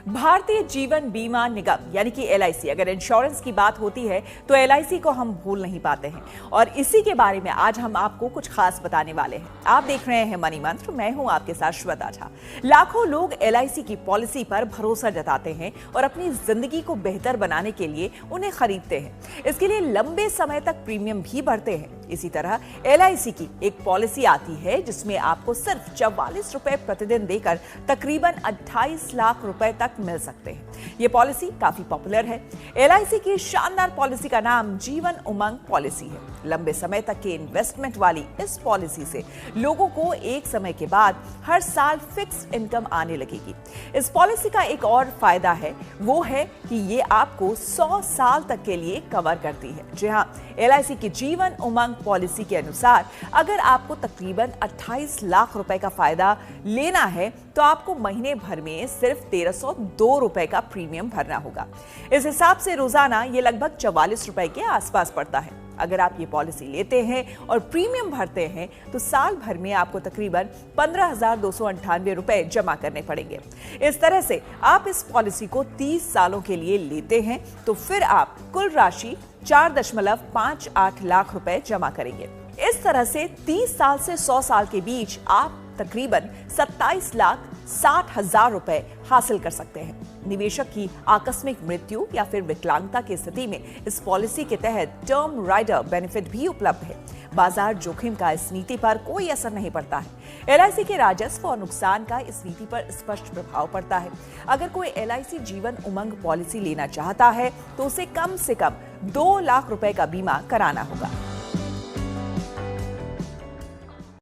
भारतीय जीवन बीमा निगम यानी कि एलआईसी, अगर इंश्योरेंस की बात होती है तो एलआईसी को हम भूल नहीं पाते हैं और इसी के बारे में आज हम आपको कुछ खास बताने वाले हैं। आप देख रहे हैं मनी मंत्र, मैं हूं आपके साथ श्वेता झा। लाखों लोग एलआईसी की पॉलिसी पर भरोसा जताते हैं और अपनी जिंदगी को बेहतर बनाने के लिए उन्हें खरीदते हैं। इसके लिए लंबे समय तक प्रीमियम भी भरते हैं। इसी तरह एलआईसी की एक पॉलिसी आती है जिसमें आपको सिर्फ 44 रुपए प्रतिदिन देकर तकरीबन 28 लाख रुपए तक मिल सकते हैं। यह पॉलिसी काफी पॉपुलर है। एलआईसी की शानदार पॉलिसी का नाम जीवन उमंग पॉलिसी है। लंबे समय तक के इन्वेस्टमेंट वाली इस पॉलिसी से लोगों को एक समय के बाद हर साल फिक्स्ड इनकम आने लगेगी। इस पॉलिसी का एक और फायदा है, वो है कि ये आपको 100 साल तक के लिए कवर करती है। जी हाँ, एलआईसी की जीवन उमंग पॉलिसी के अनुसार अगर आपको तकरीबन 28 लाख रुपए का फायदा लेना है तो आपको महीने भर में सिर्फ 1302 रुपए का प्रीमियम भरना होगा। इस हिसाब से रोजाना ये लगभग 44 रुपए के आसपास पड़ता है। अगर आप ये पॉलिसी लेते हैं और प्रीमियम भरते हैं तो साल भर में आपको तकरीबन 15,298 रुपए जमा करने पड़ेंगे। इस तरह से आप इस पॉलिसी को 30 सालों के लिए लेते हैं तो फिर आप कुल राशि 4.58 लाख रुपए जमा करेंगे। इस तरह से 30 साल से 100 साल के बीच आप तकरीबन 27,60,000 रुपए हासिल कर सकते हैं। निवेशक की आकस्मिक मृत्यु या फिर विकलांगता की स्थिति में इस पॉलिसी के तहत टर्म राइडर बेनिफिट भी उपलब्ध है। बाजार जोखिम का इस नीति पर कोई असर नहीं पड़ता है। एलआईसी के राजस्व और नुकसान का इस नीति पर स्पष्ट प्रभाव पड़ता है। अगर कोई एलआईसी जीवन उमंग पॉलिसी लेना चाहता है तो उसे कम से कम 2 लाख रुपए का बीमा कराना होगा।